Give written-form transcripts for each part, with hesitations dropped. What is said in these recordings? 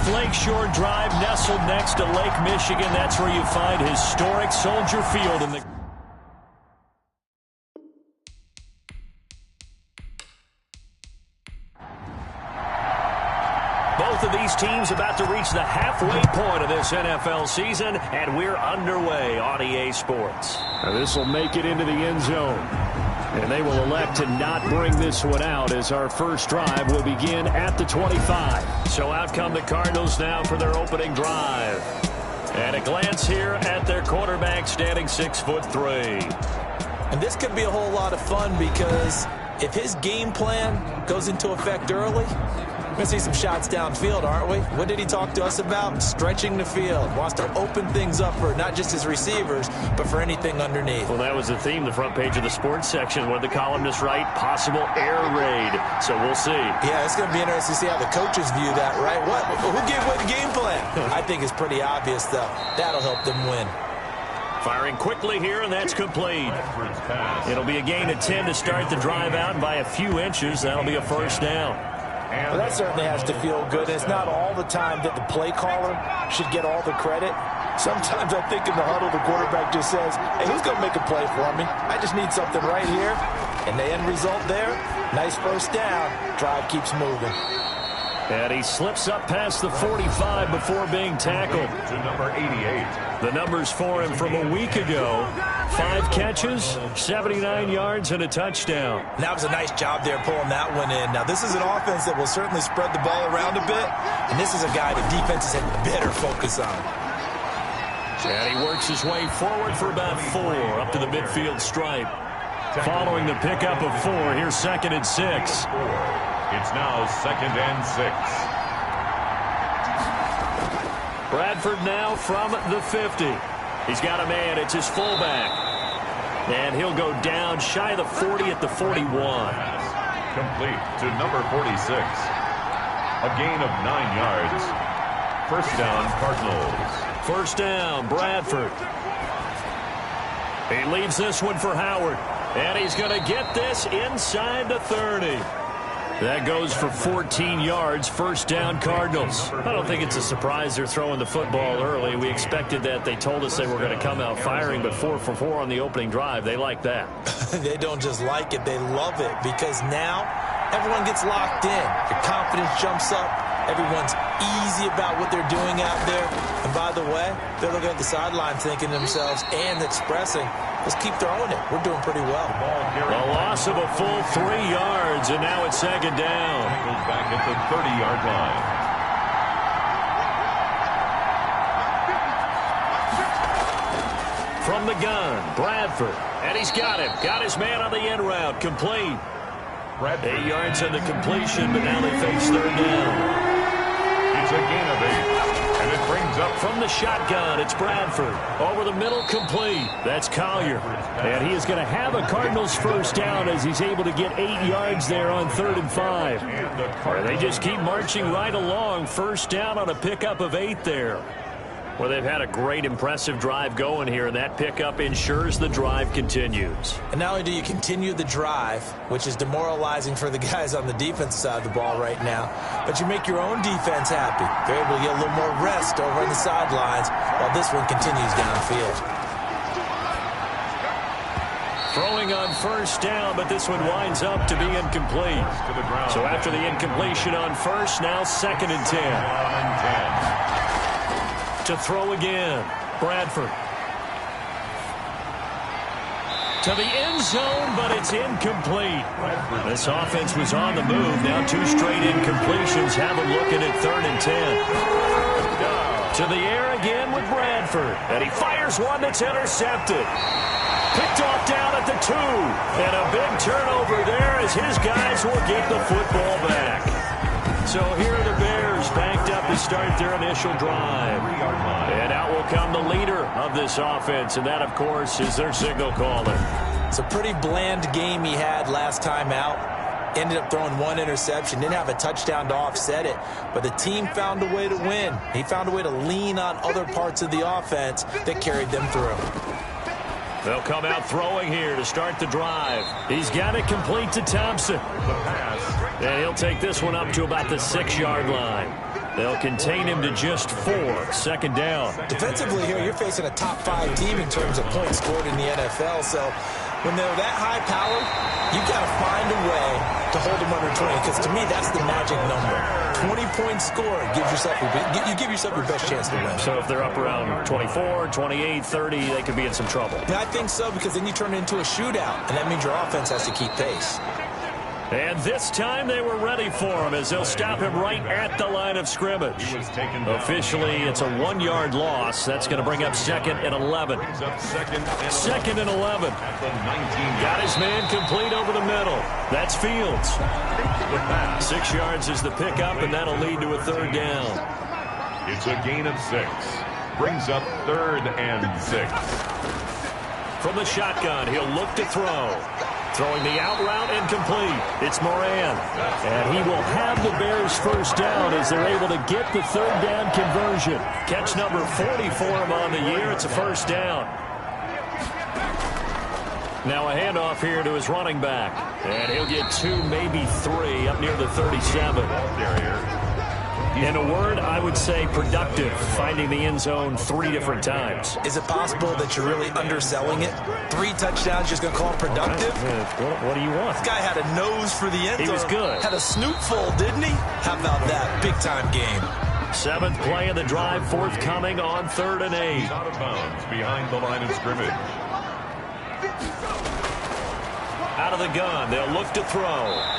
North Lakeshore Drive, nestled next to Lake Michigan. That's where you find historic Soldier Field in the... Both of these teams about to reach the halfway point of this NFL season, and we're underway on EA Sports. Now this will make it into the end zone, and they will elect to not bring this one out as our first drive will begin at the 25. So out come the Cardinals now for their opening drive. And a glance here at their quarterback standing 6'3". And this could be a whole lot of fun because if his game plan goes into effect early, we're going to see some shots downfield, aren't we? What did he talk to us about? Stretching the field. Wants to open things up for not just his receivers, but for anything underneath. Well, that was the theme, the front page of the sports section, where the columnists write possible air raid. So we'll see. Yeah, it's going to be interesting to see how the coaches view that, right? Who gave away the game plan? I think it's pretty obvious, though. That'll help them win. Firing quickly here, and that's complete. It'll be a gain of 10 to start the drive out, and by a few inches, that'll be a first down. Well, that certainly has to feel good. It's not all the time that the play caller should get all the credit. Sometimes I think in the huddle, the quarterback just says, hey, who's going to make a play for me? I just need something right here. And the end result there, nice first down. Drive keeps moving. And he slips up past the 45 before being tackled. To number 88. The numbers for him from a week ago. 5 catches, 79 yards, and a touchdown. That was a nice job there pulling that one in. Now, this is an offense that will certainly spread the ball around a bit, and this is a guy the defenses had better focus on. And he works his way forward for about 4 up to the midfield stripe. Following the pickup of 4, here's 2nd and 6. It's now 2nd and 6. Bradford now from the 50. He's got a man. It's his fullback. And he'll go down shy of the 40 at the 41. Complete to number 46. A gain of 9 yards. First down, Cardinals. First down, Bradford. He leaves this one for Howard. And he's going to get this inside the 30. That goes for 14 yards, first down Cardinals. I don't think it's a surprise they're throwing the football early. We expected that. They told us they were going to come out firing, but 4 for 4 on the opening drive. They like that. They don't just like it, they love it, because now everyone gets locked in. Your confidence jumps up. Everyone's easy about what they're doing out there. And by the way, they're looking at the sideline thinking to themselves and expressing, let's keep throwing it. We're doing pretty well. A loss of a full 3 yards, and now it's 2nd down. Goes back at the 30-yard line. From the gun, Bradford. And he's got him. Got his man on the end route. Complete. 8 yards on the completion, but now they face 3rd down. It's a gain of 8. And it brings up from the shotgun. It's Bradford. Over the middle, complete. That's Collier. And he is going to have a Cardinals first down as he's able to get 8 yards there on 3rd and 5. Or they just keep marching right along. First down on a pickup of 8 there. Well, they've had a great, impressive drive going here, and that pickup ensures the drive continues. And not only do you continue the drive, which is demoralizing for the guys on the defensive side of the ball right now, but you make your own defense happy. They're able to get a little more rest over on the sidelines while this one continues downfield. Throwing on first down, but this one winds up to be incomplete. So after the incompletion on first, now 2nd and 10. To throw again, Bradford. To the end zone, but it's incomplete. This offense was on the move. Now 2 straight incompletions. Have them looking at 3rd and 10. To the air again with Bradford. And he fires one that's intercepted. Picked off down at the 2. And a big turnover there as his guys will get the football back. So here are the Bears banked up to start their initial drive. And out will come the leader of this offense, and that, of course, is their signal caller. It's a pretty bland game he had last time out. Ended up throwing 1 interception. Didn't have a touchdown to offset it. But the team found a way to win. He found a way to lean on other parts of the offense that carried them through. They'll come out throwing here to start the drive. He's got it complete to Thompson. The pass. And he'll take this one up to about the 6-yard line. They'll contain him to just 4. Second down. Defensively here, you're facing a top 5 team in terms of points scored in the NFL. So when they're that high powered, you've got to find a way to hold them under 20. Because to me, that's the magic number. 20 points scored gives yourself you give yourself your best chance to win. So if they're up around 24, 28, 30, they could be in some trouble. Yeah, I think so, because then you turn it into a shootout, and that means your offense has to keep pace. And this time they were ready for him as they'll stop him right at the line of scrimmage. Officially, it's a 1-yard loss. That's going to bring up 2nd and 11. 2nd and 11. Got his man complete over the middle. That's Fields. 6 yards is the pickup, and that'll lead to a 3rd down. It's a gain of 6. Brings up 3rd and 6. From the shotgun, he'll look to throw. Throwing the out route incomplete. It's Moran. And he will have the Bears first down as they're able to get the 3rd down conversion. Catch number 40 for him on the year. It's a first down. Now a handoff here to his running back. And he'll get 2, maybe 3 up near the 37. In a word, I would say productive, finding the end zone 3 different times. Is it possible that you're really underselling it? 3 touchdowns, just going to call it productive? What do you want? This guy had a nose for the end zone. He was good. Had a snootful, didn't he? How about that? Big-time game. 7th play of the drive forthcoming on 3rd and 8. He's out of bounds behind the line of scrimmage. Out of the gun, they'll look to throw.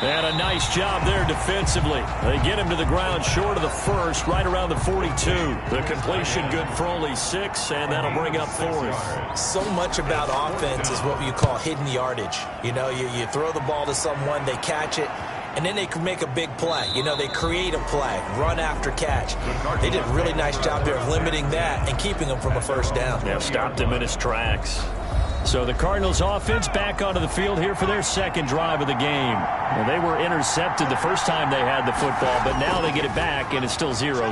And a nice job there defensively. They get him to the ground short of the 1st, right around the 42. The completion good for only 6, and that'll bring up 4th. So much about offense is what you call hidden yardage. You know, you throw the ball to someone, they catch it, and then they can make a big play. You know, they create a play, run after catch. They did a really nice job there of limiting that and keeping him from a first down. Yeah, stopped him in his tracks. So the Cardinals offense back onto the field here for their 2nd drive of the game. Well, they were intercepted the first time they had the football, but now they get it back, and it's still 0-0.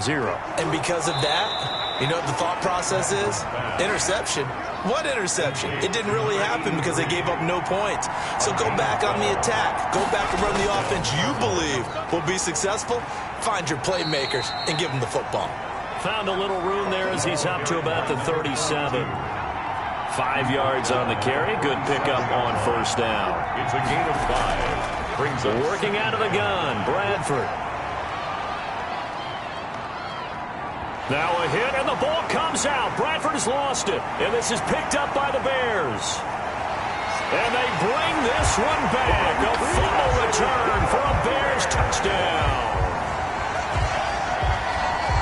And because of that, you know what the thought process is? Interception. What interception? It didn't really happen because they gave up no points. So go back on the attack. Go back and run the offense you believe will be successful. Find your playmakers and give them the football. Found a little room there as he's up to about the 37. 5 yards on the carry. Good pickup on first down. It's a gain of 5. Brings up working out of the gun, Bradford. Now a hit, and the ball comes out. Bradford has lost it, and this is picked up by the Bears. And they bring this one back. A fumble return for a Bears touchdown.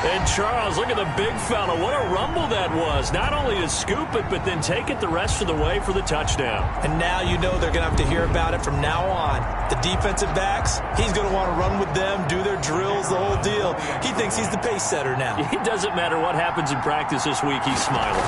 And Charles, look at the big fella. What a rumble that was. Not only to scoop it, but then take it the rest of the way for the touchdown. And now you know they're going to have to hear about it from now on. The defensive backs, he's going to want to run with them, do their drills, the whole deal. He thinks he's the pace setter now. It doesn't matter what happens in practice this week, he's smiling.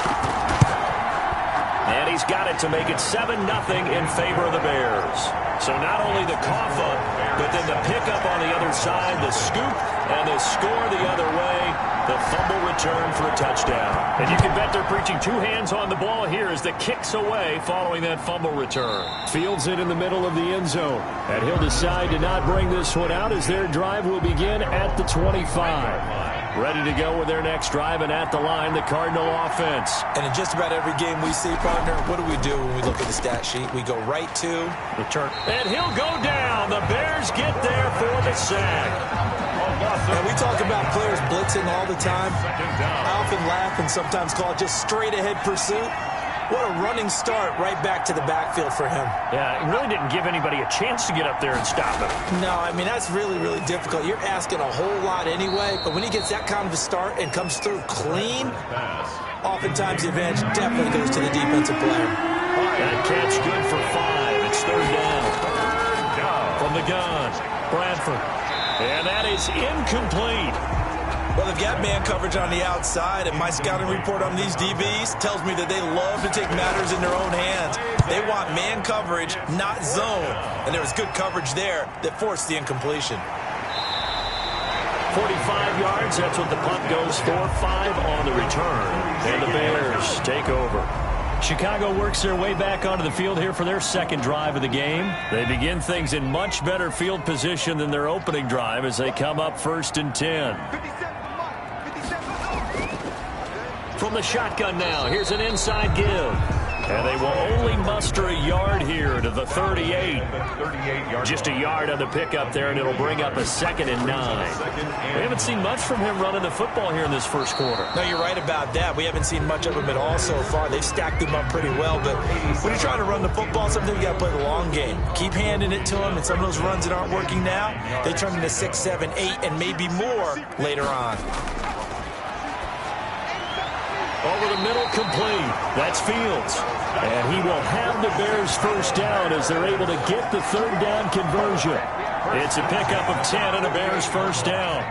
And he's got it to make it 7-0 in favor of the Bears. So not only the cough up, but then the pickup on the other side, the scoop, and the score the other way, the fumble return for a touchdown. And you can bet they're preaching 2 hands on the ball here as the kicks away following that fumble return. Fields it in the middle of the end zone. And he'll decide to not bring this one out as their drive will begin at the 25. Ready to go with their next drive, and at the line, the Cardinal offense. And in just about every game we see, partner, what do we do when we look at the stat sheet? We go right to return. And he'll go down. The Bears get there for the sack. And we talk about players blitzing all the time. I often laugh and sometimes call it just straight-ahead pursuit. What a running start right back to the backfield for him. Yeah, it really didn't give anybody a chance to get up there and stop him. No, I mean, that's really, really difficult. You're asking a whole lot anyway, but when he gets that kind of a start and comes through clean, oftentimes the advantage definitely goes to the defensive player. That catch good for 5. It's 3rd down. From the gun, Bradford. And that is incomplete. Well, they've got man coverage on the outside, and my scouting report on these DBs tells me that they love to take matters in their own hands. They want man coverage, not zone. And there was good coverage there that forced the incompletion. 45 yards, that's what the punt goes for. 5 on the return. And the Bears take over. Chicago works their way back onto the field here for their 2nd drive of the game. They begin things in much better field position than their opening drive as they come up 1st and 10. From the shotgun now, here's an inside give. And they will only muster a yard here to the 38. Just a yard on the pickup there, and it'll bring up a 2nd and 9. We haven't seen much from him running the football here in this first quarter. No, you're right about that. We haven't seen much of him at all so far. They've stacked him up pretty well, but when you're trying to run the football, sometimes you got to play the long game. Keep handing it to him, and some of those runs that aren't working now, they turn into 6, 7, 8, and maybe more later on. Over the middle, complete. That's Fields. And he will have the Bears first down as they're able to get the 3rd down conversion. It's a pickup of 10 and a Bears first down.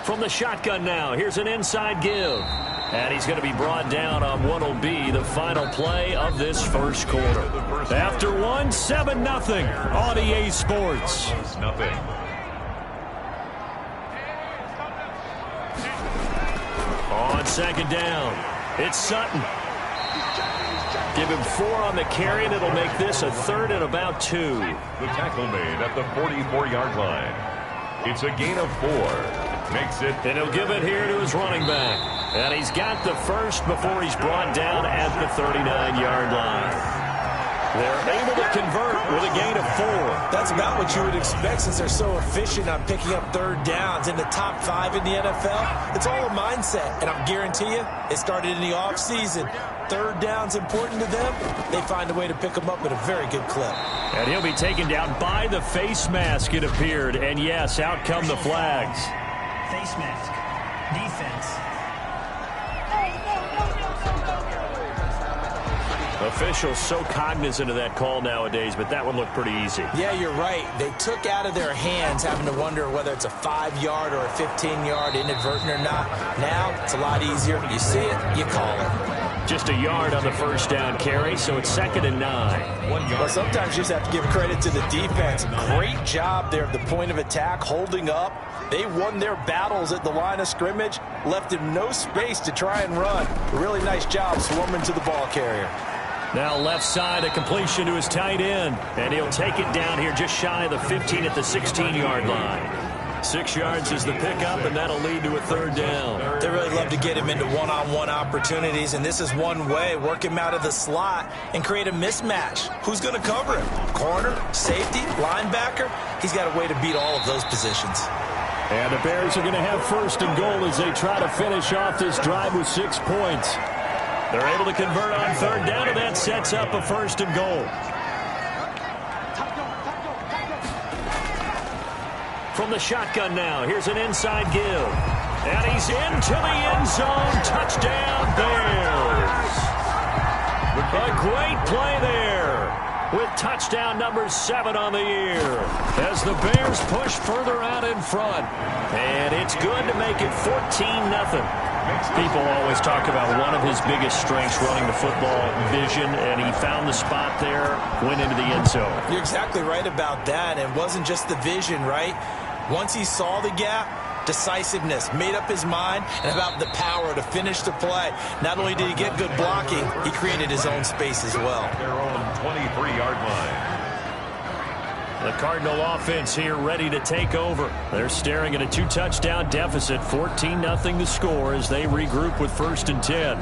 From the shotgun now, here's an inside give. And he's going to be brought down on what will be the final play of this first quarter. After 1, 7-0 on EA Sports. On 2nd down, it's Sutton. Give him 4 on the carry, and it'll make this a 3rd and about 2. The tackle made at the 44-yard line. It's a gain of 4. Makes it. And he'll give it here to his running back. And he's got the first before he's brought down at the 39-yard line. They're able to convert with a gain of 4. That's about what you would expect since they're so efficient on picking up 3rd downs. In the top 5 in the NFL, it's all a mindset. And I guarantee you, it started in the offseason. 3rd down's important to them. They find a way to pick them up at a very good clip. And he'll be taken down by the face mask, it appeared. And yes, out come the flags. Face mask. Defense. Officials so cognizant of that call nowadays, but that would look pretty easy. Yeah, you're right. They took out of their hands having to wonder whether it's a 5-yard or a 15-yard inadvertent or not. Now, it's a lot easier. You see it, you call it. Just a yard on the first down carry, so it's 2nd and 9. Well, sometimes you just have to give credit to the defense. Great job there at the point of attack, holding up. They won their battles at the line of scrimmage, left him no space to try and run. A really nice job swarming to the ball carrier. Now left side, a completion to his tight end, and he'll take it down here just shy of the 15 at the 16-yard line. 6 yards is the pickup, and that'll lead to a 3rd down. They really love to get him into one-on-one opportunities, and this is one way. Work him out of the slot and create a mismatch. Who's going to cover him? Corner, safety, linebacker? He's got a way to beat all of those positions. And the Bears are going to have 1st and goal as they try to finish off this drive with 6 points. They're able to convert on 3rd down, and that sets up a 1st and goal. From the shotgun now, here's an inside give. And he's into the end zone. Touchdown, Bears. A great play there with touchdown number 7 on the year as the Bears push further out in front. And it's good to make it 14-0. People always talk about one of his biggest strengths running the football, vision, and he found the spot there, went into the end zone. You're exactly right about that. It wasn't just the vision, right? Once he saw the gap, decisiveness, made up his mind, and about the power to finish the play. Not only did he get good blocking, he created his own space as well. Their own 23-yard line. The Cardinal offense here ready to take over. They're staring at a 2-touchdown deficit, 14-0 the score as they regroup with 1st and 10.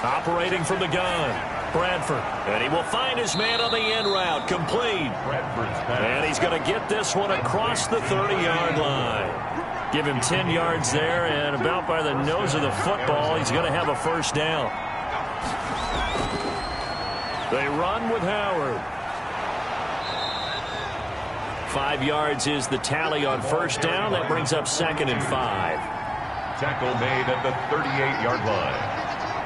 Operating from the gun, Bradford. And he will find his man on the end route, complete. And he's going to get this one across the 30-yard line. Give him 10 yards there, and about by the nose of the football, he's going to have a 1st down. They run with Howard. 5 yards is the tally on 1st down. That brings up 2nd and 5. Tackle made at the 38-yard line.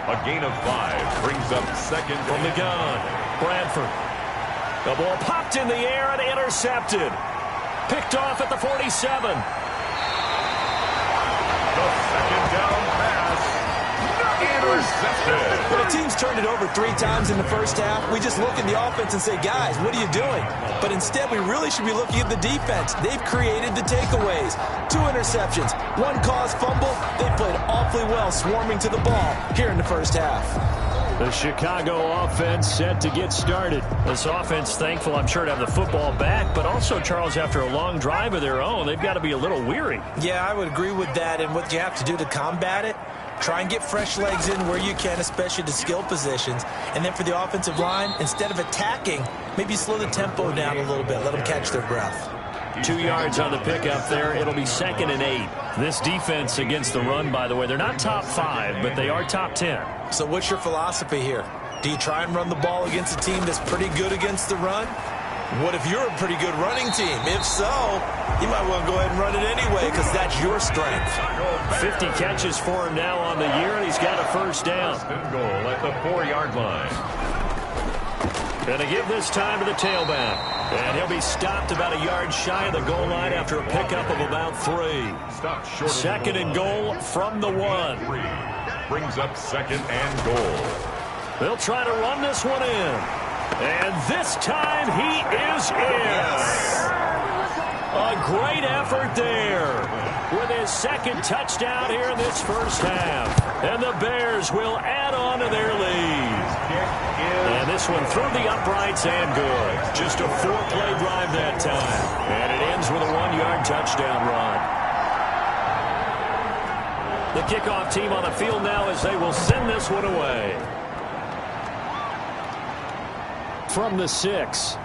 A gain of 5 brings up 2nd from the gun. Bradford. The ball popped in the air and intercepted. Picked off at the 47. The 2nd down pass. intercepted. When a team's turned it over 3 times in the first half, we just look at the offense and say, guys, what are you doing? But instead, we really should be looking at the defense. They've created the takeaways. 2 interceptions, 1 caused fumble. They played awfully well swarming to the ball here in the first half. The Chicago offense set to get started. This offense, thankful, I'm sure, to have the football back, but also, Charles, after a long drive of their own, they've got to be a little weary. Yeah, I would agree with that, and what you have to do to combat it, try and get fresh legs in where you can, especially to skill positions. And then for the offensive line, instead of attacking, maybe slow the tempo down a little bit, let them catch their breath. 2 yards on the pickup there. It'll be 2nd and 8. This defense against the run, by the way, they're not top 5, but they are top 10. So what's your philosophy here? Do you try and run the ball against a team that's pretty good against the run? What if you're a pretty good running team? If so, you might want to go ahead and run it anyway because that's your strength. 50 catches for him now on the year, and he's got a first down. Goal at the 4-yard line. Going to give this time to the tailback. And he'll be stopped about a yard shy of the goal line after a pickup of about 3. Stopped short. 2nd and goal from the 1. Brings up 2nd and goal. They'll try to run this one in. And this time he is in. A great effort there with his 2nd touchdown here in this first half. And the Bears will add on to their lead. And this one through the uprights and good. Just a 4-play drive that time. And it ends with a 1-yard touchdown run. The kickoff team on the field now as they will send this one away. From the 6.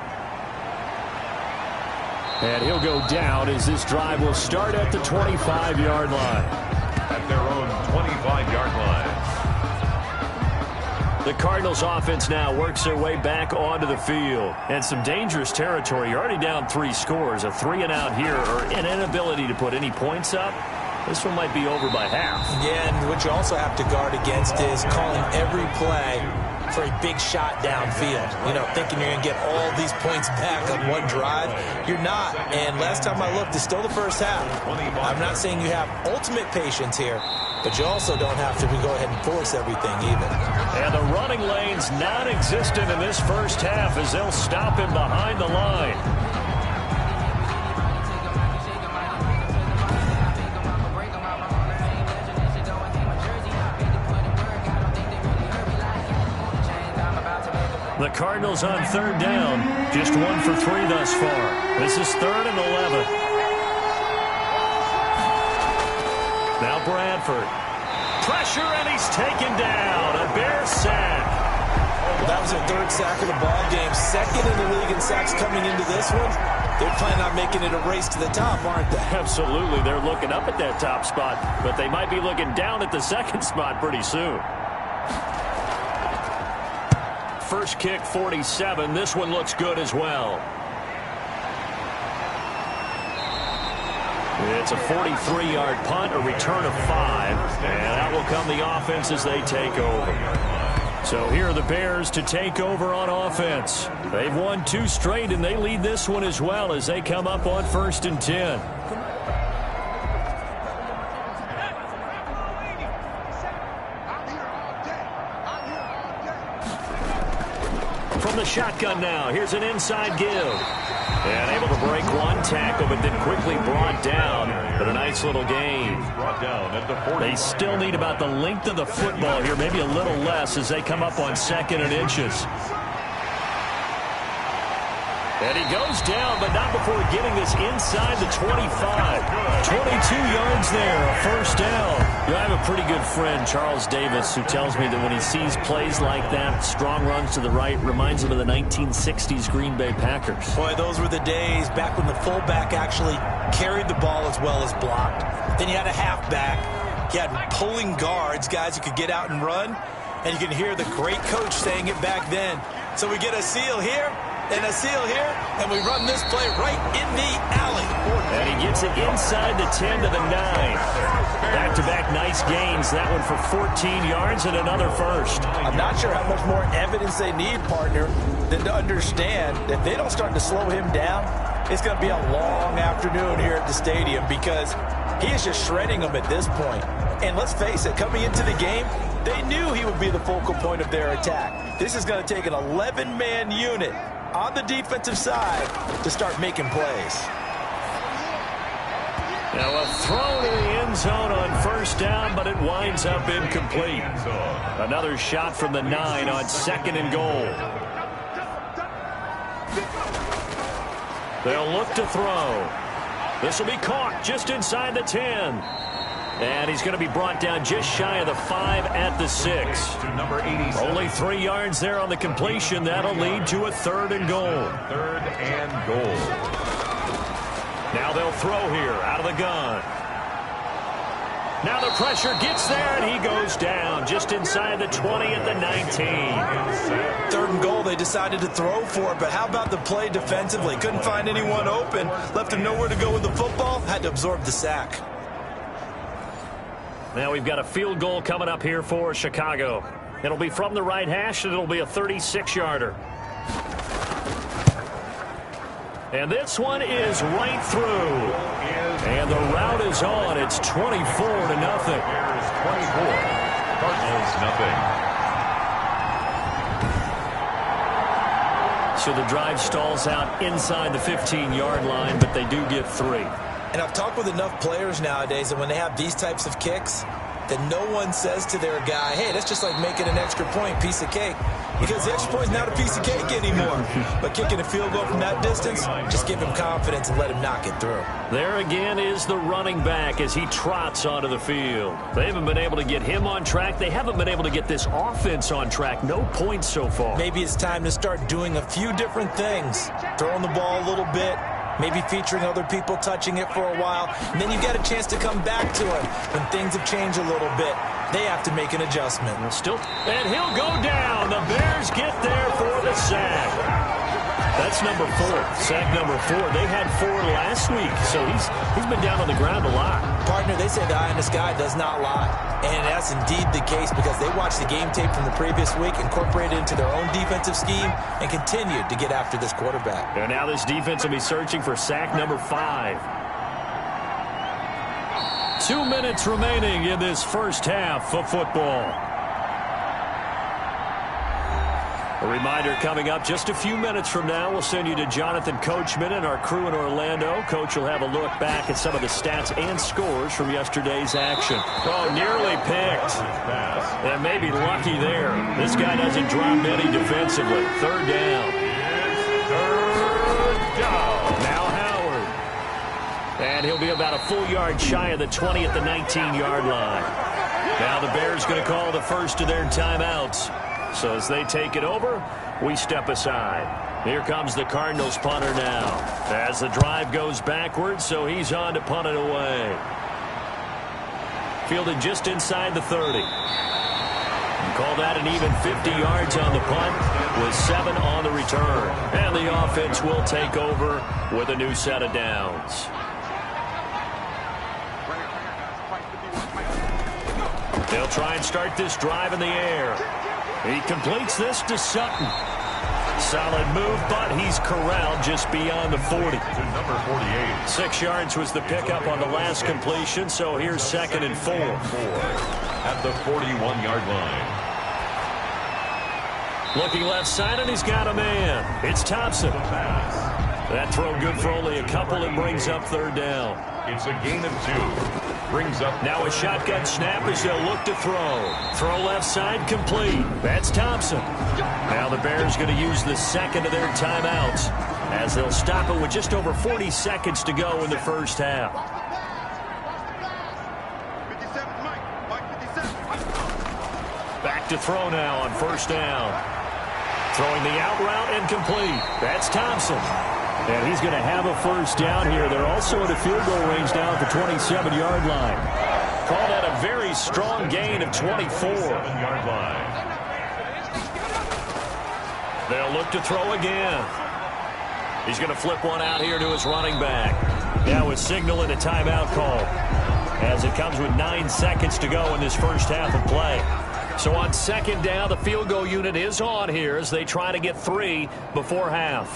And he'll go down as this drive will start at the 25-yard line. At their own 25-yard line. The Cardinals offense now works their way back onto the field. And some dangerous territory. You're already down 3 scores. A 3-and-out here or an inability to put any points up. This one might be over by half. Yeah, and what you also have to guard against is calling every play for a big shot downfield. You know, thinking you're going to get all these points back on one drive. You're not. And last time I looked, it's still the first half. I'm not saying you have ultimate patience here, but you also don't have to go ahead and force everything either. And the running lane's non-existent in this first half as they'll stop him behind the line. The Cardinals on 3rd down. Just 1 for 3 thus far. This is 3rd and 11. Now Bradford. Pressure, and he's taken down. A Bear sack. Well, that was their 3rd sack of the ball game. 2nd in the league in sacks coming into this one. They're planning on making it a race to the top, aren't they? Absolutely. They're looking up at that top spot, but they might be looking down at the 2nd spot pretty soon. First kick, 47. This one looks good as well. It's a 43-yard punt, a return of 5. And out will come the offense as they take over. So here are the Bears to take over on offense. They've won 2 straight, and they lead this one as well as they come up on 1st and 10. From the shotgun now, here's an inside give. And able to break 1 tackle, but then quickly brought down. But a nice little gain. They still need about the length of the football here, maybe a little less as they come up on 2nd and inches. And he goes down, but not before getting this inside the 25. 22 yards there, a first down. You know, I have a pretty good friend, Charles Davis, who tells me that when he sees plays like that, strong runs to the right, reminds him of the 1960s Green Bay Packers. Boy, those were the days back when the fullback actually carried the ball as well as blocked. Then you had a halfback. You had pulling guards, guys who could get out and run. And you can hear the great coach saying it back then. So we get a seal here. And a seal here, and we run this play right in the alley. And he gets it inside the 10 to the 9. Back-to-back nice gains. That one for 14 yards and another first. I'm not sure how much more evidence they need, partner, than to understand that if they don't start to slow him down, it's going to be a long afternoon here at the stadium because He is just shredding them at this point. And let's face it, coming into the game, they knew he would be the focal point of their attack. This is going to take an 11-man unit on the defensive side to start making plays. Now a throw to the end zone on first down, but it winds up incomplete. Another shot from the 9 on 2nd and goal. They'll look to throw. This will be caught just inside the 10. And he's going to be brought down just shy of the 5 at the 6. To number 87. Only 3 yards there on the completion. That'll lead to a 3rd and goal. 3rd and goal. Now they'll throw here out of the gun. Now the pressure gets there, and he goes down just inside the 20 at the 19. 3rd and goal, they decided to throw for it, but how about the play defensively? Couldn't find anyone open, left him nowhere to go with the football, had to absorb the sack. Now we've got a field goal coming up here for Chicago. It'll be from the right hash, and it'll be a 36-yarder. And this one is right through. And the route is on. It's 24-0. Bears 24. Cardinals nothing. So the drive stalls out inside the 15-yard line, but they do get 3. And I've talked with enough players nowadays that when they have these types of kicks, that no one says to their guy, hey, that's just like making an extra point, piece of cake. Because the extra point is not a piece of cake anymore. But kicking a field goal from that distance, just give him confidence and let him knock it through. There again is the running back as he trots onto the field. They haven't been able to get him on track. They haven't been able to get this offense on track. No points so far. Maybe it's time to start doing a few different things. Throwing the ball a little bit. Maybe featuring other people touching it for a while. And then you get a chance to come back to it when things have changed a little bit. They have to make an adjustment. And he'll go down. The Bears get there for the sack. That's number 4. Sack number 4. They had 4 last week, so he's been down on the ground a lot. Partner, they say the eye in the sky does not lie. And that's indeed the case because they watched the game tape from the previous week, incorporated it into their own defensive scheme, and continued to get after this quarterback. And now this defense will be searching for sack number 5. 2 minutes remaining in this first half of football. A reminder coming up just a few minutes from now. We'll send you to Jonathan Coachman and our crew in Orlando. Coach will have a look back at some of the stats and scores from yesterday's action. Oh, nearly picked. And maybe lucky there. This guy doesn't drop many defensively. 3rd down. 3rd down. Now Howard. And he'll be about a full yard shy of the 20 at the 19-yard line. Now the Bears going to call the first of their timeouts. So as they take it over, we step aside. Here comes the Cardinals punter now. As the drive goes backwards, so he's on to punt it away. Fielded just inside the 30. And call that an even 50 yards on the punt with 7 on the return. And the offense will take over with a new set of downs. They'll try and start this drive in the air. He completes this to Sutton. Solid move, but he's corralled just beyond the 40. To number 48. 6 yards was the pickup on the last completion, so here's 2nd and 4. At the 41-yard line. Looking left side, and he's got a man. It's Thompson. That throw good for only a couple and brings up 3rd down. It's a gain of 2. Brings up now a shotgun snap as they'll look to throw. Throw left side complete. That's Thompson. Now the Bears going to use the 2nd of their timeouts as they'll stop it with just over 40 seconds to go in the first half. Back to throw now on 1st down. Throwing the out route and complete. That's Thompson. And he's going to have a 1st down here. They're also in a field goal range now at the 27-yard line. Call that a very strong gain of 24. 7-yard line. They'll look to throw again. He's going to flip one out here to his running back. Now with signal and a timeout call as it comes with 9 seconds to go in this first half of play. So on 2nd down, the field goal unit is on here as they try to get 3 before half.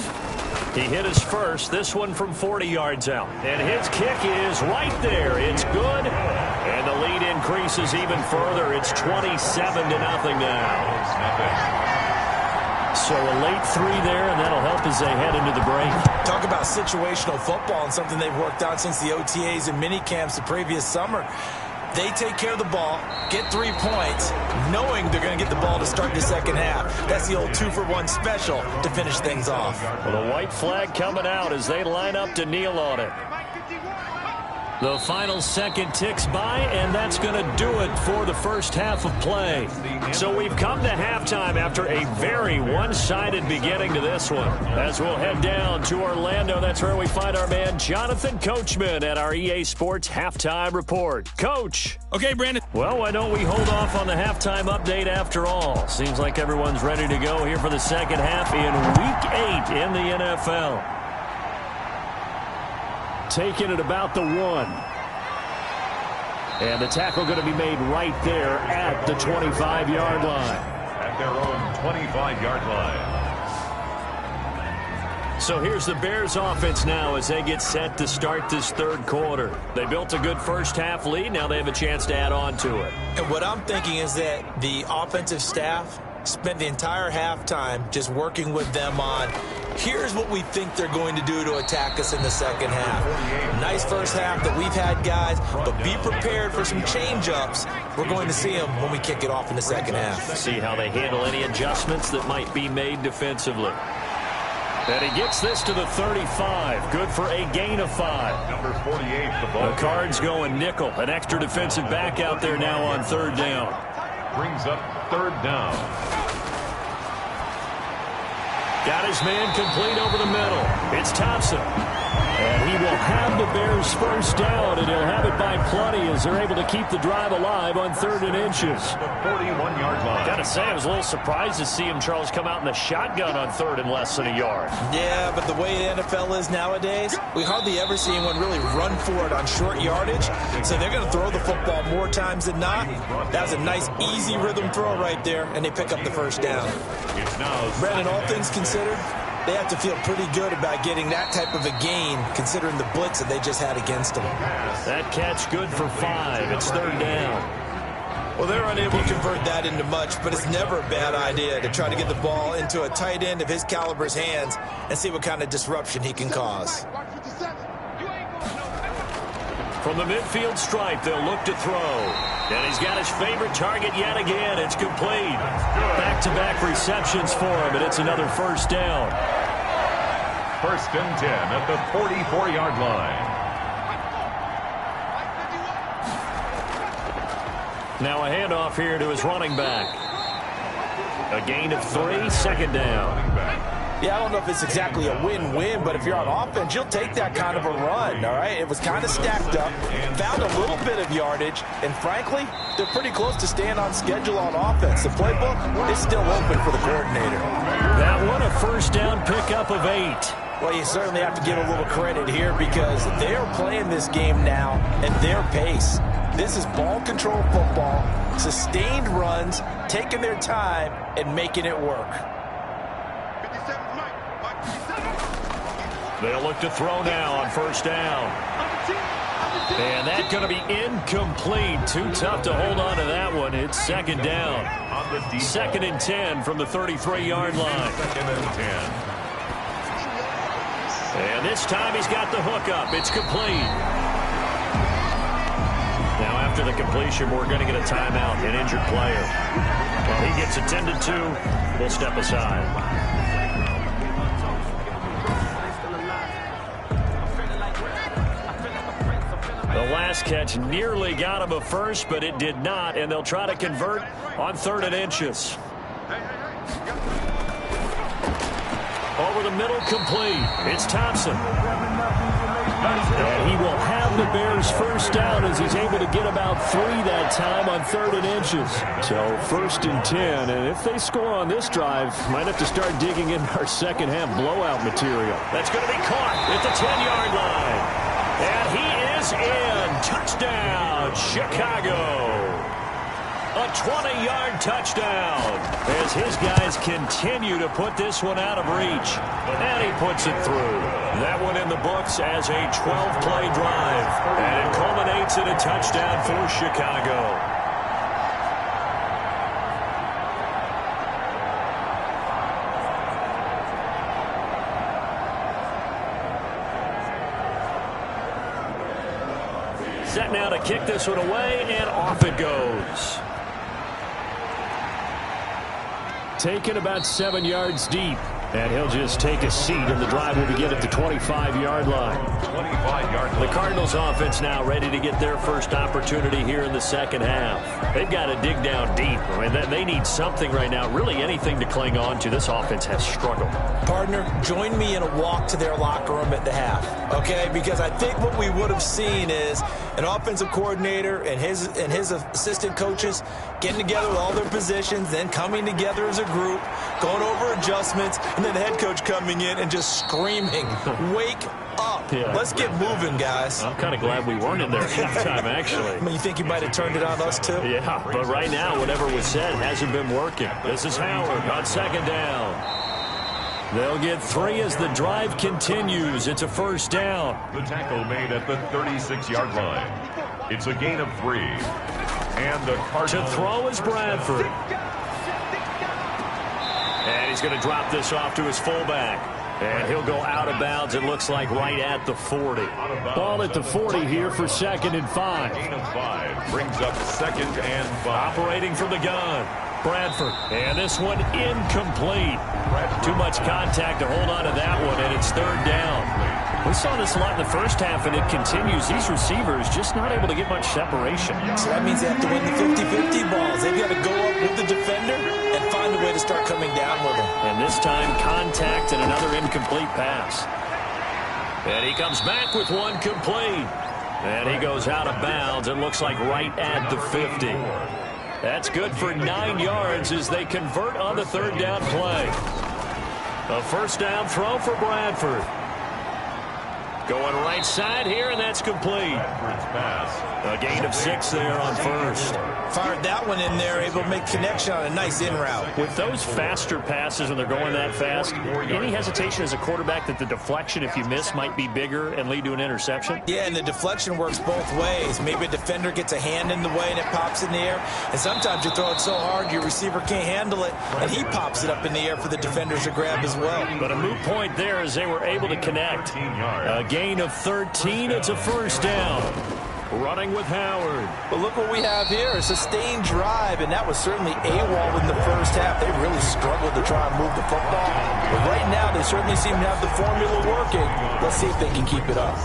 He hit his first, this one from 40 yards out. And his kick is right there. It's good. And the lead increases even further. It's 27-0 now. So a late 3 there, and that'll help as they head into the break. Talk about situational football and something they've worked on since the OTAs and mini camps the previous summer. They take care of the ball, get 3 points, knowing they're going to get the ball to start the second half. That's the old 2-for-1 special to finish things off. Well, the white flag coming out as they line up to kneel on it. The final second ticks by, and that's going to do it for the first half of play. So we've come to halftime after a very one-sided beginning to this one. As we'll head down to Orlando, that's where we find our man Jonathan Coachman at our EA Sports Halftime Report. Coach. Okay, Brandon. Well, why don't we hold off on the halftime update after all? Seems like everyone's ready to go here for the second half in Week 8 in the NFL. Taking it about the 1. And the tackle going to be made right there at the 25-yard line. At their own 25-yard line. So here's the Bears offense now as they get set to start this third quarter. They built a good first half lead. Now they have a chance to add on to it. And what I'm thinking is that the offensive staff spent the entire halftime just working with them on here's what we think they're going to do to attack us in the second half. Nice first half that we've had, guys, but be prepared for some change-ups. We're going to see them when we kick it off in the second half. See how they handle any adjustments that might be made defensively. And he gets this to the 35. Good for a gain of 5. Number 48, the ball. The Cards going nickel. An extra defensive back out there now on third down. Brings up third down. Got his man complete over the middle. It's Thompson. And he will have the Bears first down, and he'll have it by plenty as they're able to keep the drive alive on 3rd and inches. The 41-yard line. Got to say, I was a little surprised to see him, Charles, come out in the shotgun on 3rd and less than a yard. Yeah, but the way the NFL is nowadays, we hardly ever see anyone really run for it on short yardage. So they're going to throw the football more times than not. That was a nice, easy rhythm throw right there, and they pick up the first down. It's now Brandon, all things considered, they have to feel pretty good about getting that type of a gain, considering the blitz that they just had against them. That catch good for 5. It's 3rd down. Well, they're unable to convert that into much, but it's never a bad idea to try to get the ball into a tight end of his caliber's hands and see what kind of disruption he can cause. From the midfield stripe, they'll look to throw. And he's got his favorite target yet again. It's complete. Back-to-back receptions for him, and it's another first down. 1st and 10 at the 44-yard line. Now a handoff here to his running back. A gain of 3, 2nd down. Yeah, I don't know if it's exactly a win-win, but if you're on offense, you'll take that kind of a run, all right? It was kind of stacked up, found a little bit of yardage, and frankly, they're pretty close to staying on schedule on offense. The playbook is still open for the coordinator. That one a first down pickup of 8. Well, you certainly have to give a little credit here because they're playing this game now at their pace. This is ball control football, sustained runs, taking their time, and making it work. They'll look to throw now on first down. And that's going to be incomplete. Too tough to hold on to that one. It's 2nd down. 2nd and 10 from the 33-yard line. 2nd and 10. And this time he's got the hook up. It's complete. Now after the completion, we're going to get a timeout, an injured player. While he gets attended to, we'll step aside. The last catch nearly got him a first, but it did not, and they'll try to convert on 3rd and inches. Over the middle, complete. It's Thompson. And he will have the Bears first down as he's able to get about 3 that time on 3rd and inches. So 1st and 10, and if they score on this drive, might have to start digging in our second half blowout material. That's going to be caught at the 10-yard line. And he is in. Touchdown, Chicago. A 20-yard touchdown as his guys continue to put this one out of reach. And he puts it through. That one in the books as a 12-play drive. And it culminates in a touchdown for Chicago. Set now to kick this one away, and off it goes. Taken about 7 yards deep. And he'll just take a seat, and the drive will begin at the 25-yard line. 25-yard line. The Cardinals offense now ready to get their first opportunity here in the second half. They've got to dig down deep. I mean, they need something right now, really anything to cling on to. This offense has struggled. Partner, join me in a walk to their locker room at the half, okay? Because I think what we would have seen is an offensive coordinator and his assistant coaches getting together with all their positions, then coming together as a group, going over adjustments, and then the head coach coming in and just screaming, wake up. Yeah. Let's get moving, guys. I'm kind of glad we weren't in there at halftime, actually. I mean, you think you might have turned it on us, too? Yeah, but right now, whatever was said hasn't been working. This is Howard on second down. They'll get 3 as the drive continues. It's a first down. The tackle made at the 36-yard line. It's a gain of 3. And the Cardinals. To throw is Bradford. And he's going to drop this off to his fullback. And he'll go out of bounds, it looks like, right at the 40. Ball at the 40 here for 2nd and 5. Gain of 5 brings up 2nd and 5. Operating from the gun. Bradford. And this one incomplete. Too much contact to hold on to that one, and it's 3rd down. We saw this a lot in the first half, and it continues. These receivers just not able to get much separation. So that means they have to win the 50-50 balls. They've got to go up with the defender and find a way to start coming down with them. And this time, contact and another incomplete pass. And he comes back with one complete. And he goes out of bounds. It looks like right at the 50. That's good for 9 yards as they convert on the 3rd down play. A first down throw for Bradford. Going right side here, and that's complete. A gain of 6 there on first. Fired that one in there, able to make connection on a nice in route. With those faster passes when they're going that fast, any hesitation as a quarterback that the deflection, if you miss, might be bigger and lead to an interception? Yeah, and the deflection works both ways. Maybe a defender gets a hand in the way and it pops in the air. And sometimes you throw it so hard your receiver can't handle it, and he pops it up in the air for the defenders to grab as well. But a moot point there as they were able to connect. A gain of 13. It's a first down. Running with Howard. But look what we have here, a sustained drive, and that was certainly AWOL in the first half. They really struggled to try and move the football. But right now, they certainly seem to have the formula working. Let's see if they can keep it up.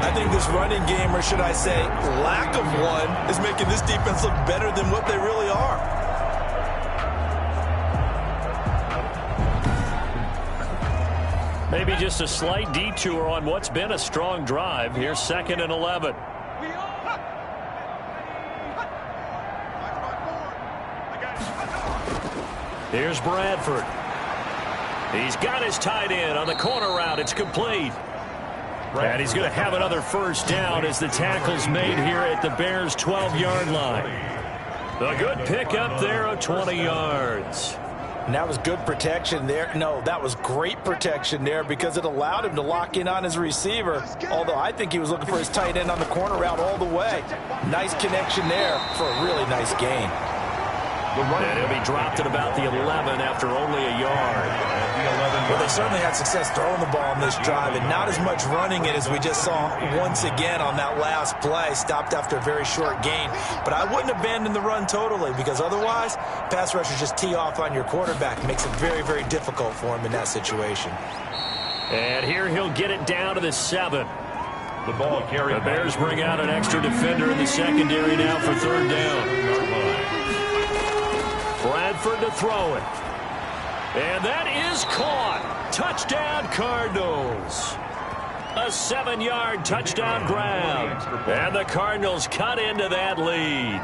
I think this running game, or should I say lack of one, is making this defense look better than what they really are. Maybe just a slight detour on what's been a strong drive. Here's 2nd and 11. Here's Bradford. He's got his tight end on the corner route. It's complete. And he's going to have another first down as the tackle's made here at the Bears' 12-yard line. A good pickup there of 20 yards. And that was good protection there. No, that was great protection there because it allowed him to lock in on his receiver, although I think he was looking for his tight end on the corner route all the way. Nice connection there for a really nice gain. And he'll be dropped at about the 11 after only a yard. Well, they certainly had success throwing the ball on this drive, and not as much running it as we just saw once again on that last play. Stopped after a very short gain. But I wouldn't abandon the run totally, because otherwise, pass rushers just tee off on your quarterback. Makes it very, very difficult for him in that situation. And here he'll get it down to the 7. The ball carried. The Bears bring out an extra defender in the secondary now for 3rd down. Bradford to throw it. And that is caught. Touchdown, Cardinals. A 7-yard touchdown grab. And the Cardinals cut into that lead.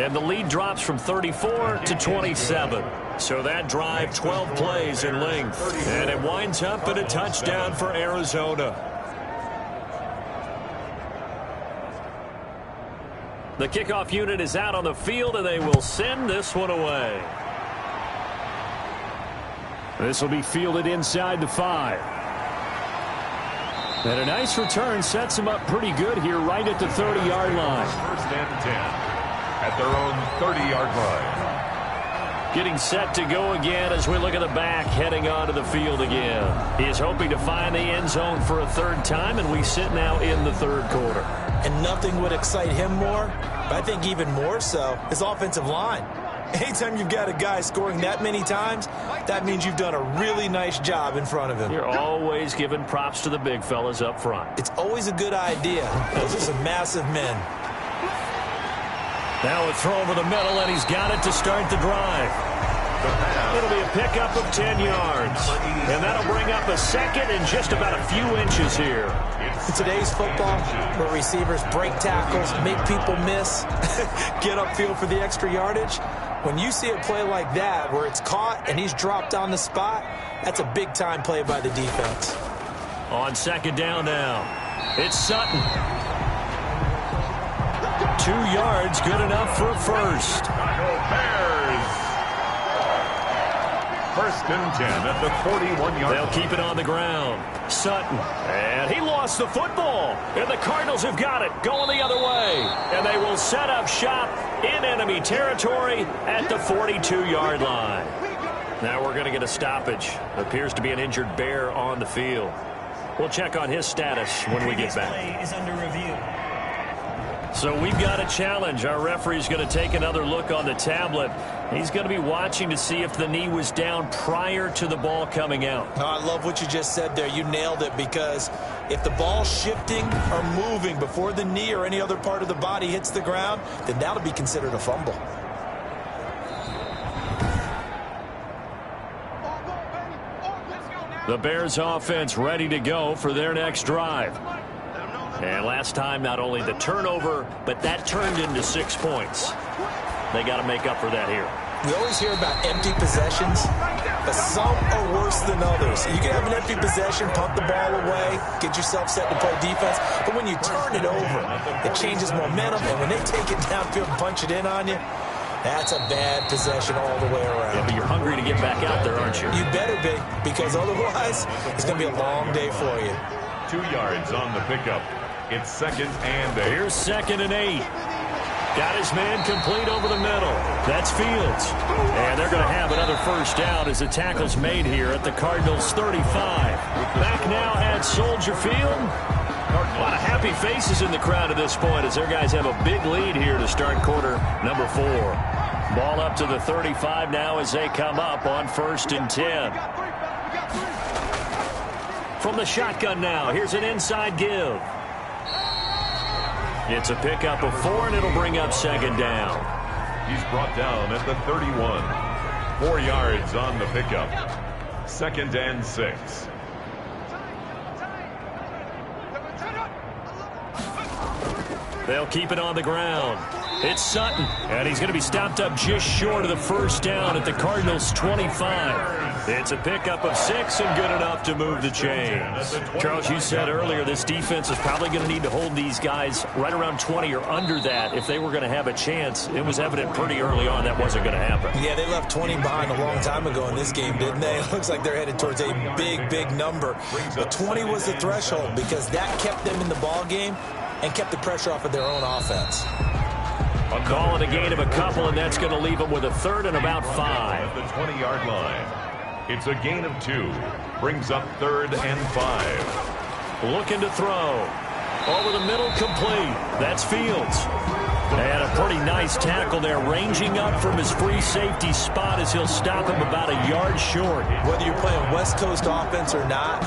And the lead drops from 34 to 27. So that drive, 12 plays in length. And it winds up in a touchdown for Arizona. The kickoff unit is out on the field, and they will send this one away. This will be fielded inside the 5. And a nice return sets them up pretty good here right at the 30-yard line. First and 10 at their own 30-yard line. Getting set to go again as we look at the back heading onto the field again. He is hoping to find the end zone for a third time, and we sit now in the third quarter. And nothing would excite him more, but I think even more so, his offensive line. Anytime you've got a guy scoring that many times, that means you've done a really nice job in front of him. You're always giving props to the big fellas up front. It's always a good idea. Those are some massive men. Now a throw over the middle, and he's got it to start the drive. It'll be a pickup of 10 yards. And that'll bring up a second and just about a few inches here. In today's football, where receivers break tackles, make people miss, get upfield for the extra yardage, when you see a play like that where it's caught and he's dropped on the spot, that's a big-time play by the defense. On second down now, it's Sutton. 2 yards, good enough for a first. Bears. First and 10 at the 41-yard line. They'll keep it on the ground. Sutton. And he lost the football. And the Cardinals have got it going the other way. And they will set up shop in enemy territory at the 42-yard line. Now we're going to get a stoppage. Appears to be an injured Bear on the field. We'll check on his status when we get back. Play is under review. So we've got a challenge. Our referee's going to take another look on the tablet. He's going to be watching to see if the knee was down prior to the ball coming out. Oh, I love what you just said there. You nailed it, because if the ball's shifting or moving before the knee or any other part of the body hits the ground, then that'll be considered a fumble. The Bears offense ready to go for their next drive. And last time, not only the turnover, but that turned into 6 points. They got to make up for that here. We always hear about empty possessions, but some are worse than others. You can have an empty possession, punt the ball away, get yourself set to play defense, but when you turn it over, it changes momentum, and when they take it downfield and punch it in on you, that's a bad possession all the way around. Yeah, but you're hungry to get back out there, aren't you? You better be, because otherwise, it's going to be a long day for you. 2 yards on the pickup. It's second and 8. Here's second and 8. Got his man complete over the middle. That's Fields. And they're going to have another first down as the tackle's made here at the Cardinals' 35. Back now at Soldier Field. A lot of happy faces in the crowd at this point as their guys have a big lead here to start quarter number 4. Ball up to the 35 now as they come up on first and 10. From the shotgun now, here's an inside give. It's a pickup of 4, and it'll bring up second down. He's brought down at the 31. 4 yards on the pickup. Second and 6. They'll keep it on the ground. It's Sutton, and he's going to be stopped up just short of the first down at the Cardinals' 25. It's a pickup of 6 and good enough to move the chains. Charles, you said earlier this defense is probably going to need to hold these guys right around 20 or under that if they were going to have a chance. It was evident pretty early on that wasn't going to happen. Yeah, they left 20 behind a long time ago in this game, didn't they? It looks like they're headed towards a big, big number. But 20 was the threshold because that kept them in the ball game and kept the pressure off of their own offense. Call it a gain of a couple, and that's going to leave them with a third and about 5. At the 20-yard line. It's a gain of 2. Brings up third and 5. Looking to throw. Over the middle, complete. That's Fields. And a pretty nice tackle there, ranging up from his free safety spot as he'll stop him about a yard short. Whether you're playing West Coast offense or not,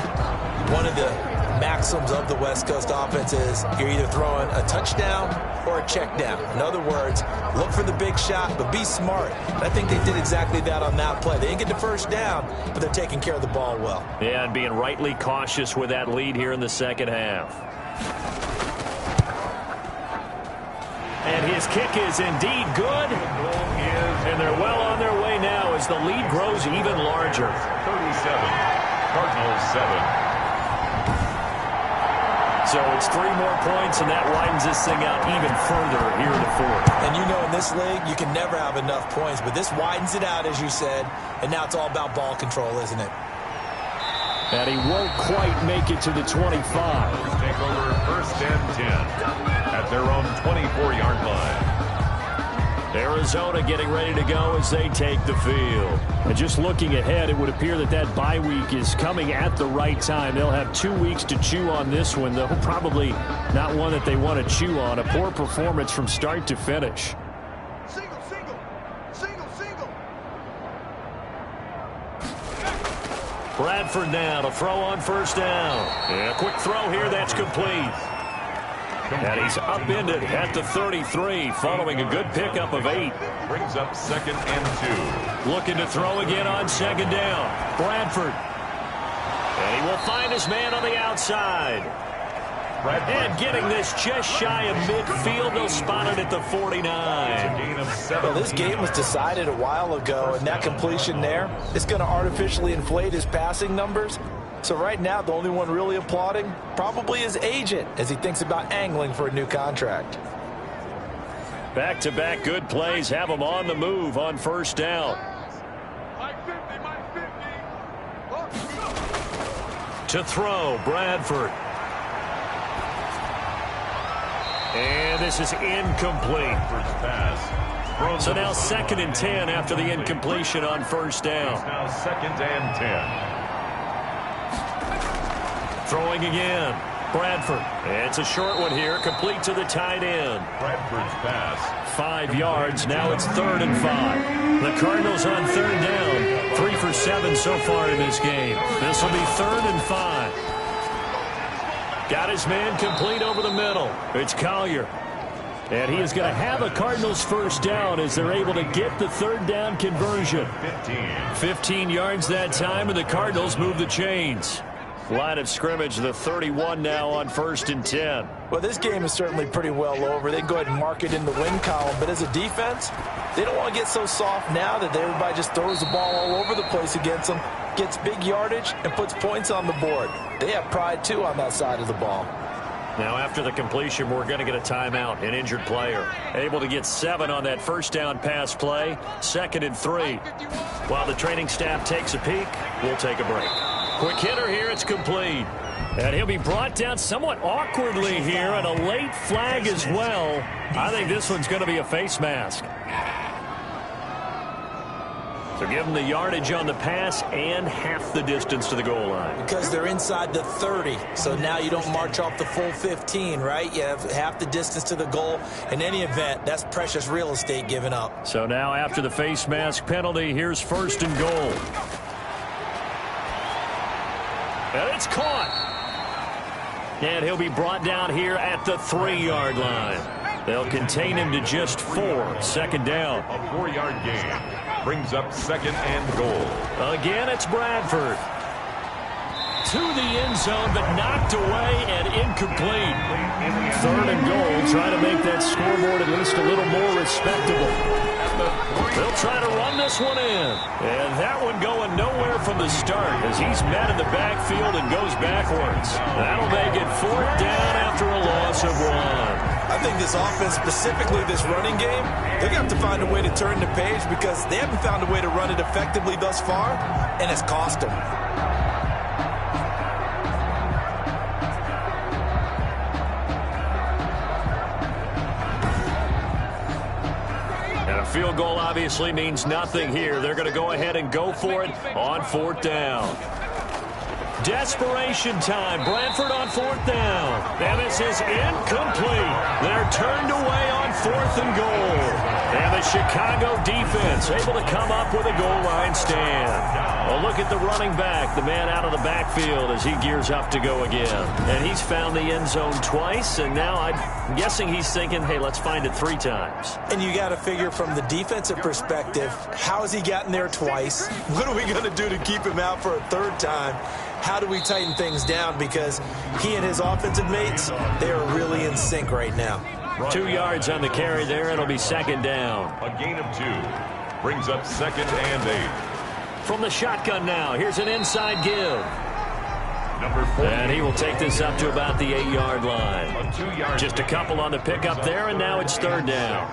one of the maxims of the West Coast offense is you're either throwing a touchdown or a check down. In other words, look for the big shot, but be smart. And I think they did exactly that on that play. They didn't get the first down, but they're taking care of the ball well. Yeah, and being rightly cautious with that lead here in the second half. And his kick is indeed good. And they're well on their way now as the lead grows even larger. 37, Cardinals 7. So it's 3 more points, and that widens this thing out even further here in the fourth. And you know in this league, you can never have enough points, but this widens it out, as you said, and now it's all about ball control, isn't it? And he won't quite make it to the 25. Take over 1st and 10 at their own 24-yard line. Arizona getting ready to go as they take the field. And just looking ahead, it would appear that that bye week is coming at the right time. They'll have 2 weeks to chew on this one, though probably not one that they want to chew on. A poor performance from start to finish. Single, single, single, single. Bradford now to throw on 1st down. And a quick throw here, that's complete. And he's upended at the 33 following a good pickup of 8. Brings up 2nd and 2. Looking to throw again on 2nd down. Bradford. And he will find his man on the outside. And getting this just shy of midfield, they'll spot it at the 49. Well, this game was decided a while ago, and that completion there is going to artificially inflate his passing numbers. So right now, the only one really applauding probably his agent as he thinks about angling for a new contract. Back-to-back good plays have him on the move on 1st down. To throw, Bradford. And this is incomplete. So now 2nd and 10 after the incompletion on 1st down. Now 2nd and 10. Throwing again. Bradford. It's a short one here, complete to the tight end. Bradford's pass. 5 yards. Now it's 3rd and 5. The Cardinals on 3rd down. 3 for 7 so far in this game. This will be 3rd and 5. Got his man complete over the middle. It's Collier. And he is going to have a Cardinals 1st down as they're able to get the 3rd down conversion. 15 yards that time, and the Cardinals move the chains. Line of scrimmage, the 31 now on 1st and 10. Well, this game is certainly pretty well over. They can go ahead and mark it in the win column. But as a defense, they don't want to get so soft now that everybody just throws the ball all over the place against them, gets big yardage, and puts points on the board. They have pride, too, on that side of the ball. Now, after the completion, we're going to get a timeout, an injured player. Able to get 7 on that 1st down pass play, 2nd and 3. While the training staff takes a peek, we'll take a break. Quick hitter here, it's complete. And he'll be brought down somewhat awkwardly here, and a late flag as well. I think this one's going to be a face mask. So give them the yardage on the pass and half the distance to the goal line. Because they're inside the 30, so now you don't march off the full 15, right? You have half the distance to the goal. In any event, that's precious real estate given up. So now after the face mask penalty, here's 1st and goal. And it's caught. And he'll be brought down here at the 3-yard line. They'll contain him to just 4. 2nd down. A 4-yard gain. Brings up 2nd and goal. Again, it's Bradford. To the end zone, but knocked away and incomplete. 3rd and goal. Try to make that scoreboard at least a little more respectable. They'll try to run this one in. And that one going nowhere from the start as he's met in the backfield and goes backwards. That'll make it 4th down after a loss of 1. I think this offense, specifically this running game, they're going to have to find a way to turn the page because they haven't found a way to run it effectively thus far, and it's cost them. And a field goal obviously means nothing here. They're going to go ahead and go for it on 4th down. Desperation time. Bradford on 4th down. And this is incomplete. They're turned away on 4th and goal. And the Chicago defense able to come up with a goal line stand. Well, look at the running back, the man out of the backfield as he gears up to go again. And he's found the end zone twice, and now I'm guessing he's thinking, hey, let's find it 3 times. And you got to figure from the defensive perspective, how has he gotten there twice? What are we going to do to keep him out for a 3rd time? How do we tighten things down? Because he and his offensive mates, they are really in sync right now. 2 yards on the carry there. It'll be 2nd down. A gain of 2. Brings up 2nd and 8. From the shotgun now, here's an inside give. And he will take this up to about the 8-yard line. Just a couple on the pickup there, and now it's third down.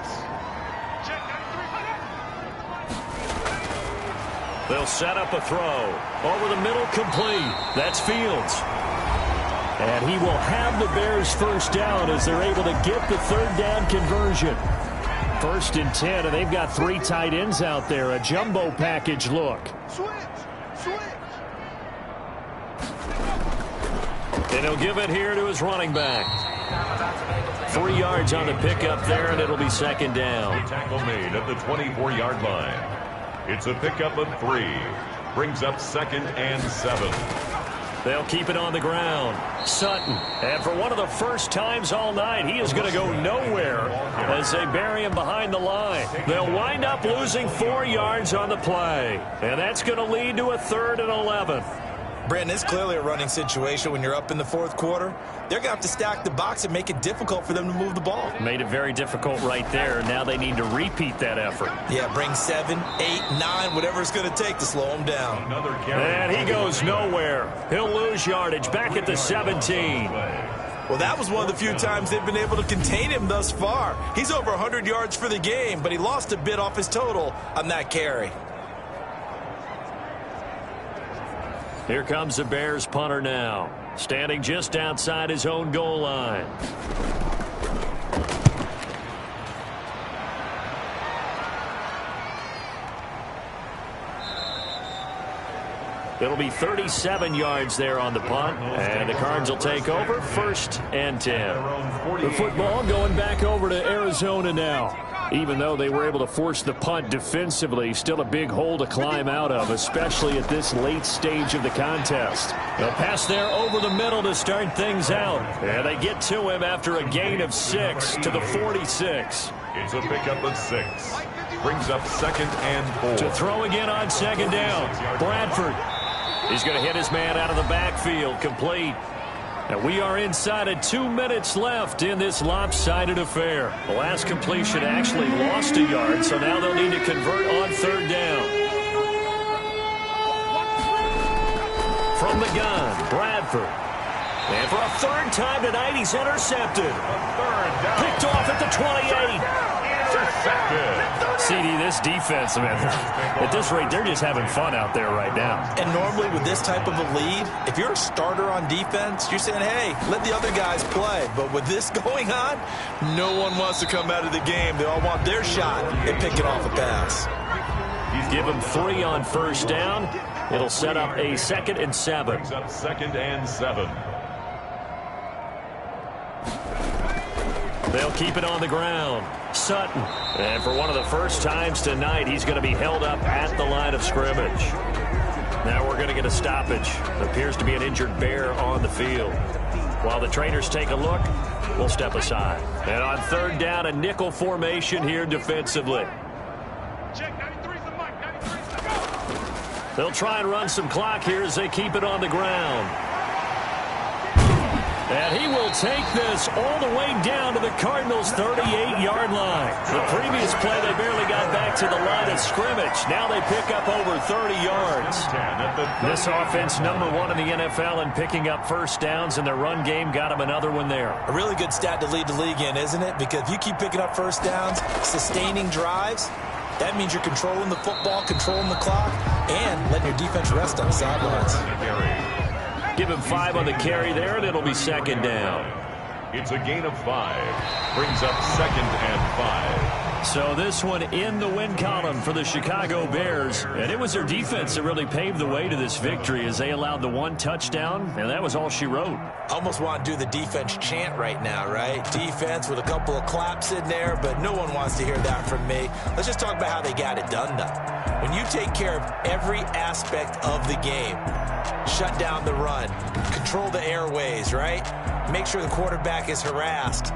They'll set up a throw. Over the middle, complete. That's Fields. And he will have the Bears first down as they're able to get the third down conversion. 1st and 10, and they've got 3 tight ends out there. A jumbo package look. Switch. And he'll give it here to his running back. 3 yards on the pickup there, and it'll be second down. A tackle made at the 24-yard line. It's a pickup of 3. Brings up 2nd and 7. They'll keep it on the ground. Sutton. And for one of the first times all night, he is going to go nowhere as they bury him behind the line. They'll wind up losing 4 yards on the play. And that's going to lead to a 3rd and 11. Brandon, it's clearly a running situation when you're up in the 4th quarter. They're going to have to stack the box and make it difficult for them to move the ball. Made it very difficult right there. Now they need to repeat that effort. Yeah, bring 7, 8, 9, whatever it's going to take to slow them down. And he goes nowhere. He'll lose yardage back at the 17. Well, that was one of the few times they've been able to contain him thus far. He's over 100 yards for the game, but he lost a bit off his total on that carry. Here comes the Bears punter now, standing just outside his own goal line. It'll be 37 yards there on the punt, and the Cards will take over 1st and 10. The football going back over to Arizona now. Even though they were able to force the punt defensively, still a big hole to climb out of, especially at this late stage of the contest. They'll pass there over the middle to start things out. And they get to him after a gain of 6 to the 46. It's a pickup of 6. Brings up 2nd and 4. To throw again on 2nd down. Bradford. He's going to hit his man out of the backfield, complete. And we are inside of 2 minutes left in this lopsided affair. The last completion actually lost a yard, so now they'll need to convert on 3rd down. From the gun, Bradford. And for a 3rd time tonight, he's intercepted. Picked off at the 28. CD, this defense, man, at this rate, they're just having fun out there right now. And normally with this type of a lead, if you're a starter on defense, you're saying, hey, let the other guys play. But with this going on, no one wants to come out of the game. They all want their shot at picking off a pass. Give him 3 on 1st down. It'll set up a 2nd and 7. Brings up 2nd and 7. They'll keep it on the ground. Sutton. And for one of the first times tonight, he's going to be held up at the line of scrimmage. Now we're going to get a stoppage. Appears to be an injured Bear on the field. While the trainers take a look, we'll step aside. And on 3rd down, a nickel formation here defensively. They'll try and run some clock here as they keep it on the ground. And he will take this all the way down to the Cardinals' 38-yard line. The previous play, they barely got back to the line of scrimmage. Now they pick up over 30 yards. This offense, #1 in the NFL in picking up 1st downs, and their run game got them another one there. A really good stat to lead the league in, isn't it? Because if you keep picking up 1st downs, sustaining drives, that means you're controlling the football, controlling the clock, and letting your defense rest on the sidelines. Give him 5 on the carry there, and it'll be 2nd down. It's a gain of 5. Brings up 2nd and 5. So this one in the win column for the Chicago Bears. And it was their defense that really paved the way to this victory as they allowed the 1 touchdown, and that was all she wrote. I almost want to do the defense chant right now, right? Defense with a couple of claps in there, but no one wants to hear that from me. Let's just talk about how they got it done, though. When you take care of every aspect of the game, shut down the run, control the airways, right? Make sure the quarterback is harassed.